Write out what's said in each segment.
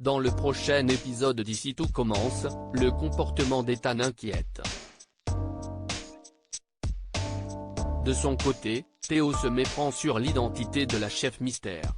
Dans le prochain épisode d'Ici tout commence, le comportement d'Ethan inquiète. De son côté, Théo se méprend sur l'identité de la chef mystère.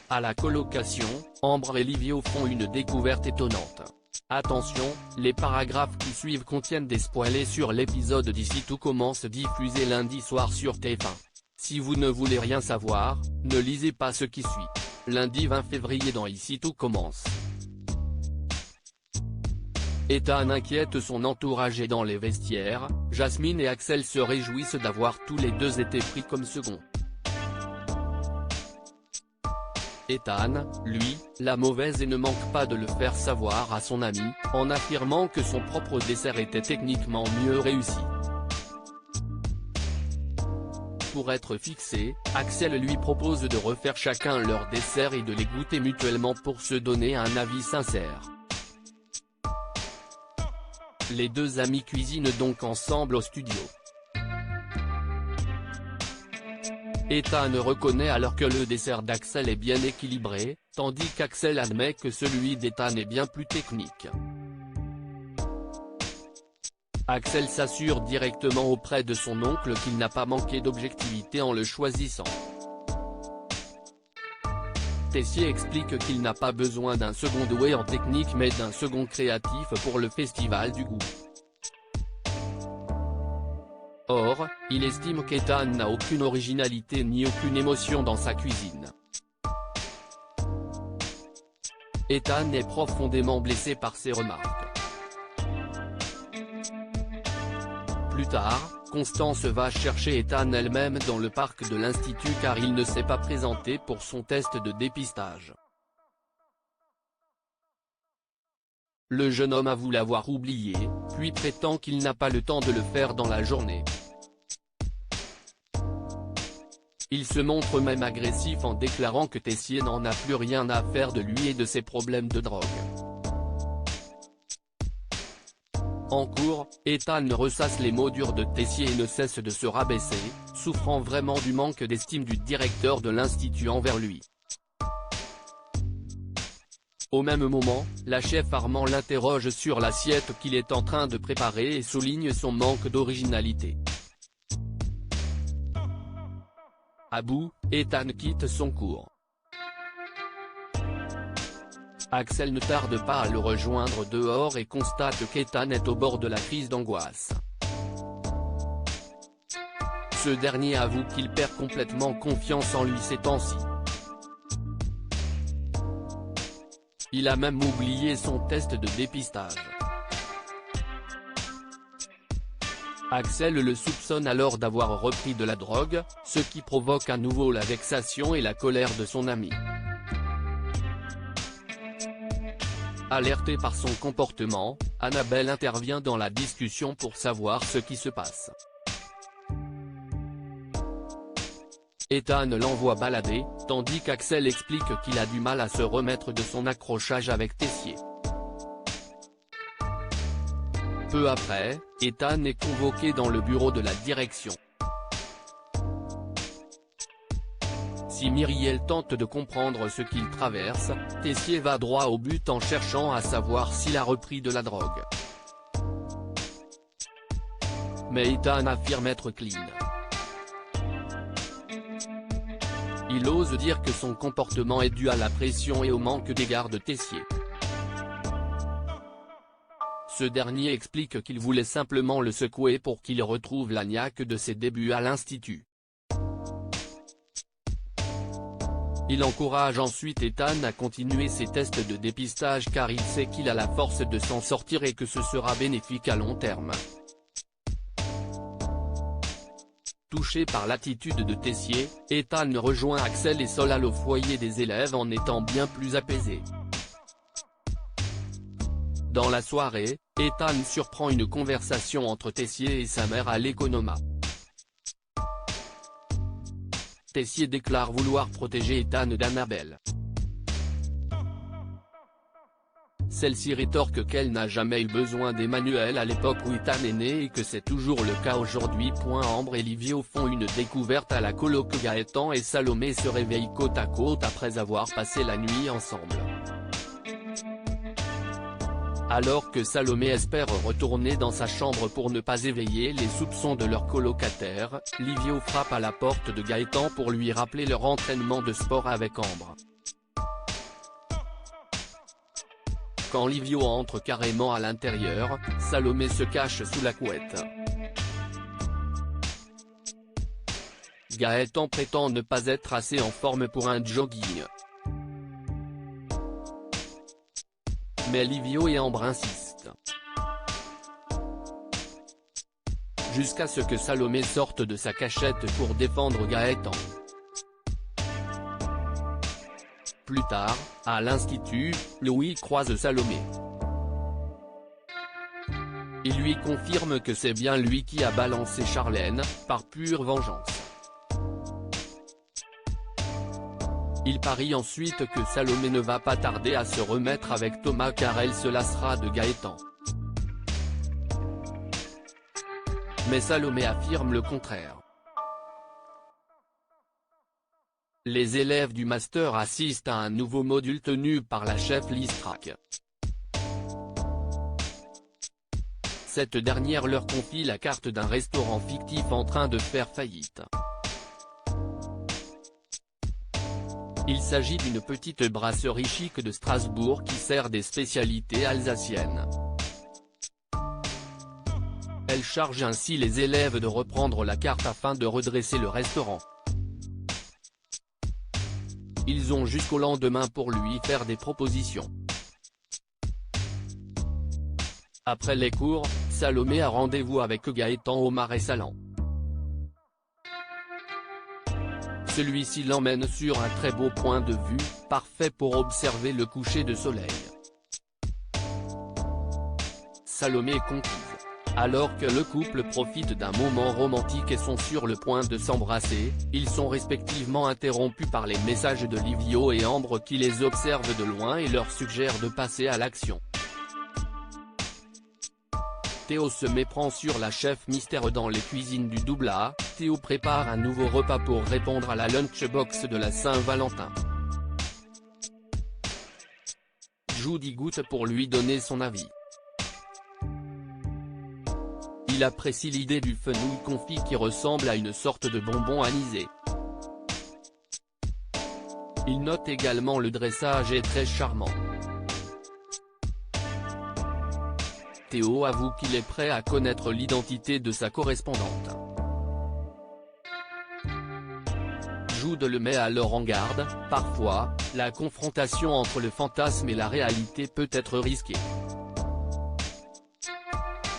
À la colocation, Ambre et Livio font une découverte étonnante. Attention, les paragraphes qui suivent contiennent des spoilers sur l'épisode d'Ici tout commence diffusé lundi soir sur TF1. Si vous ne voulez rien savoir, ne lisez pas ce qui suit. Lundi 20 février dans Ici tout commence. Ethan inquiète son entourage et dans les vestiaires, Jasmine et Axel se réjouissent d'avoir tous les deux été pris comme seconds. Ethan, lui, la mauvaise et ne manque pas de le faire savoir à son ami, en affirmant que son propre dessert était techniquement mieux réussi. Pour être fixé, Axel lui propose de refaire chacun leur dessert et de les goûter mutuellement pour se donner un avis sincère. Les deux amis cuisinent donc ensemble au studio. Ethan reconnaît alors que le dessert d'Axel est bien équilibré, tandis qu'Axel admet que celui d'Ethan est bien plus technique. Axel s'assure directement auprès de son oncle qu'il n'a pas manqué d'objectivité en le choisissant. Tessier explique qu'il n'a pas besoin d'un second doué en technique mais d'un second créatif pour le festival du goût. Or, il estime qu'Ethan n'a aucune originalité ni aucune émotion dans sa cuisine. Ethan est profondément blessé par ces remarques. Plus tard, Constance va chercher Ethan elle-même dans le parc de l'Institut car il ne s'est pas présenté pour son test de dépistage. Le jeune homme avoue l'avoir oublié, puis prétend qu'il n'a pas le temps de le faire dans la journée. Il se montre même agressif en déclarant que Tessier n'en a plus rien à faire de lui et de ses problèmes de drogue. En cours, Ethan ressasse les mots durs de Tessier et ne cesse de se rabaisser, souffrant vraiment du manque d'estime du directeur de l'Institut envers lui. Au même moment, la chef Armand l'interroge sur l'assiette qu'il est en train de préparer et souligne son manque d'originalité. À bout, Ethan quitte son cours. Axel ne tarde pas à le rejoindre dehors et constate qu'Ethan est au bord de la crise d'angoisse. Ce dernier avoue qu'il perd complètement confiance en lui ces temps-ci. Il a même oublié son test de dépistage. Axel le soupçonne alors d'avoir repris de la drogue, ce qui provoque à nouveau la vexation et la colère de son ami. Alertée par son comportement, Annabelle intervient dans la discussion pour savoir ce qui se passe. Ethan l'envoie balader, tandis qu'Axel explique qu'il a du mal à se remettre de son accrochage avec Tessier. Peu après, Ethan est convoqué dans le bureau de la direction. Si Myriel tente de comprendre ce qu'il traverse, Tessier va droit au but en cherchant à savoir s'il a repris de la drogue. Mais Ethan affirme être clean. Il ose dire que son comportement est dû à la pression et au manque d'égard de Tessier. Ce dernier explique qu'il voulait simplement le secouer pour qu'il retrouve la niaque de ses débuts à l'Institut. Il encourage ensuite Ethan à continuer ses tests de dépistage car il sait qu'il a la force de s'en sortir et que ce sera bénéfique à long terme. Touché par l'attitude de Tessier, Ethan rejoint Axel et Solal au foyer des élèves en étant bien plus apaisé. Dans la soirée, Ethan surprend une conversation entre Tessier et sa mère à l'Economa. Tessier déclare vouloir protéger Ethan d'Annabelle. Celle-ci rétorque qu'elle n'a jamais eu besoin d'Emmanuel à l'époque où Ethan est né et que c'est toujours le cas aujourd'hui. Ambre et Livio font une découverte à la coloc. Gaëtan et Salomé se réveillent côte à côte après avoir passé la nuit ensemble. Alors que Salomé espère retourner dans sa chambre pour ne pas éveiller les soupçons de leur colocataire, Livio frappe à la porte de Gaëtan pour lui rappeler leur entraînement de sport avec Ambre. Quand Livio entre carrément à l'intérieur, Salomé se cache sous la couette. Gaëtan prétend ne pas être assez en forme pour un jogging. Mais Livio et Ambre insistent. Jusqu'à ce que Salomé sorte de sa cachette pour défendre Gaëtan. Plus tard, à l'institut, Louis croise Salomé. Il lui confirme que c'est bien lui qui a balancé Charlène, par pure vengeance. Il parie ensuite que Salomé ne va pas tarder à se remettre avec Thomas car elle se lassera de Gaëtan. Mais Salomé affirme le contraire. Les élèves du master assistent à un nouveau module tenu par la chef Lise Track. Cette dernière leur confie la carte d'un restaurant fictif en train de faire faillite. Il s'agit d'une petite brasserie chic de Strasbourg qui sert des spécialités alsaciennes. Elle charge ainsi les élèves de reprendre la carte afin de redresser le restaurant. Ils ont jusqu'au lendemain pour lui faire des propositions. Après les cours, Salomé a rendez-vous avec Gaëtan au Marais Salants. Celui-ci l'emmène sur un très beau point de vue, parfait pour observer le coucher de soleil. Salomé est conquise. Alors que le couple profite d'un moment romantique et sont sur le point de s'embrasser, ils sont respectivement interrompus par les messages de Livio et Ambre qui les observent de loin et leur suggèrent de passer à l'action. Théo se méprend sur la chef mystère dans les cuisines du double A. Théo prépare un nouveau repas pour répondre à la lunchbox de la Saint-Valentin. Judy goûte pour lui donner son avis. Il apprécie l'idée du fenouil confit qui ressemble à une sorte de bonbon anisé. Il note également le dressage est très charmant. Théo avoue qu'il est prêt à connaître l'identité de sa correspondante. Jude le met alors en garde, parfois, la confrontation entre le fantasme et la réalité peut être risquée.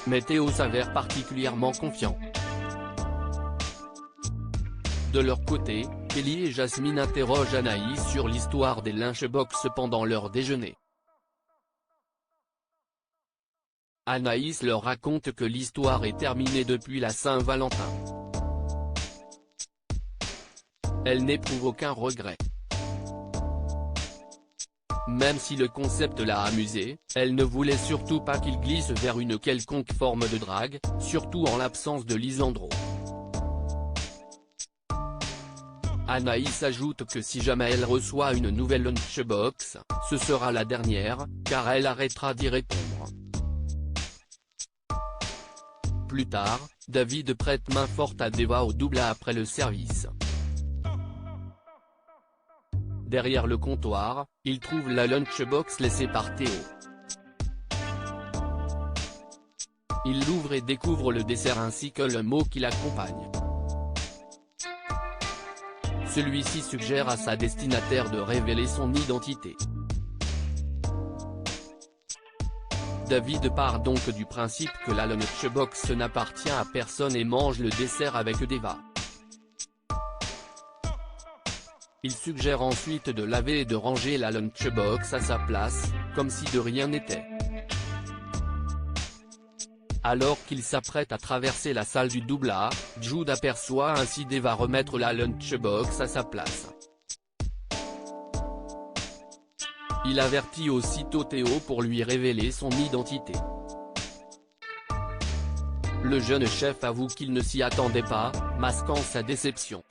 Mais Théo s'avère particulièrement confiant. De leur côté, Kelly et Jasmine interrogent Anaïs sur l'histoire des lunchbox pendant leur déjeuner. Anaïs leur raconte que l'histoire est terminée depuis la Saint-Valentin. Elle n'éprouve aucun regret. Même si le concept l'a amusée, elle ne voulait surtout pas qu'il glisse vers une quelconque forme de drague, surtout en l'absence de Lisandro. Anaïs ajoute que si jamais elle reçoit une nouvelle lunchbox, ce sera la dernière, car elle arrêtera d'y répondre. Plus tard, David prête main forte à Deva au double A après le service. Derrière le comptoir, il trouve la lunchbox laissée par Théo. Il l'ouvre et découvre le dessert ainsi que le mot qui l'accompagne. Celui-ci suggère à sa destinataire de révéler son identité. David part donc du principe que la lunchbox n'appartient à personne et mange le dessert avec Deva. Il suggère ensuite de laver et de ranger la lunchbox à sa place, comme si de rien n'était. Alors qu'il s'apprête à traverser la salle du double A, Jude aperçoit ainsi Deva remettre la lunchbox à sa place. Il avertit aussitôt Théo pour lui révéler son identité. Le jeune chef avoue qu'il ne s'y attendait pas, masquant sa déception.